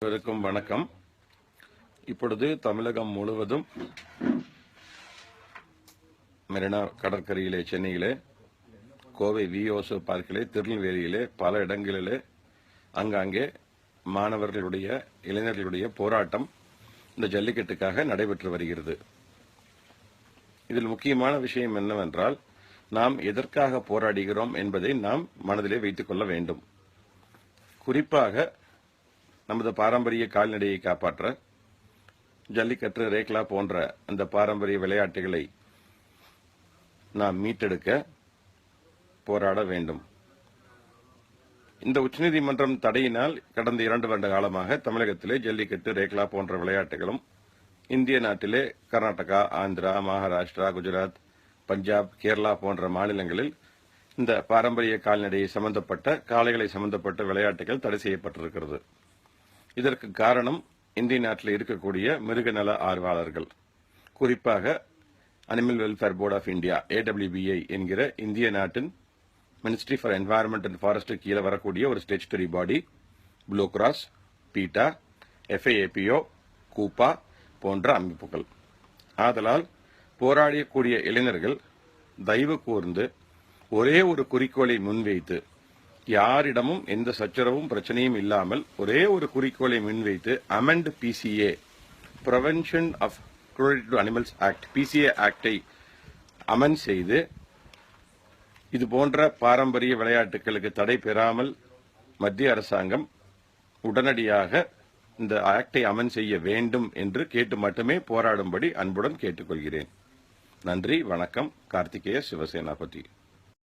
வணக்கம். இப்பொழுது தமிழகம் முழுவதும் மெரினா கடற்கரையிலே, சென்னையிலே, கோவை விஓசோ பார்க்கிலே, திருநெல்வேலியிலே, பல இடங்களிலே அங்காங்கே மாணவர்களுடைய, இளைஞர்களுடைய போராட்டம் இந்த ஜல்லிக்கட்டுக்காக நடைபெற்று வருகிறது. இதில் முக்கியமான விஷயம் என்னவென்றால், நாம் எதற்காக போராடுகிறோம் என்பதை நாம் மனதிலே வைத்துக் கொள்ள வேண்டும். குறிப்பாக நமது பாரம்பரிய கால்நடையை காப்பாற்ற ஜல்லிக்கட்டு, ரேக்லா போன்ற அந்த பாரம்பரிய விளையாட்டுகளை நாம் மீட்டெடுக்க போராட வேண்டும். இந்த உச்சநீதிமன்றம் தடையினால் கடந்த 2 வருட காலமாக தமிழகத்திலே ஜல்லிக்கட்டு, ரேக்லா போன்ற விளையாட்டுகளும் இந்திய நாட்டிலே கர்நாடகா, ஆந்திரா, மகாராஷ்டிரா, குஜராத், பஞ்சாப், கேரளா போன்ற மாநிலங்களில் இந்த பாரம்பரிய கால்நடையை சம்பந்தப்பட்ட, காளைகளை சம்பந்தப்பட்ட விளையாட்டுகள் தடை செய்யப்பட்டிருக்கிறது. இதற்கு காரணம் இந்திய நாட்டில் இருக்கக்கூடிய மிருகநல ஆர்வலர்கள், குறிப்பாக animal welfare board of India AWBI என்கிற இந்திய நாட்டின் ministry for environment and forest கீழே வரக்கூடிய ஒரு statutory body, blue cross, PETA, FAAPO, CUPA போன்ற அமைப்புகள். ஆதலால் போராடக்கூடிய இளைஞர்கள் தயவு கூர்ந்து ஒரே ஒரு குறிக்கோளை முன்வைத்து, யாரிடமும் எந்த சச்சரவும் பிரச்சனையும் இல்லாமல் ஒரே ஒரு குறிக்கோளை முன்வைத்து amend PCA, prevention of cruelty to animals act, PCA ஆக்டை அமெண்ட் செய்து இது போன்ற பாரம்பரிய விளையாட்டுகளுக்கு தடை பெறாமல் மத்திய அரசாங்கம் உடனடியாக இந்த ஆக்டை அமெண்ட் செய்ய வேண்டும் என்று கேட்டு மட்டுமே போராடும்படி அன்புடன் கேட்டுக்கொள்கிறேன். நன்றி, வணக்கம். கார்த்திகேய சிவசேனாபதி.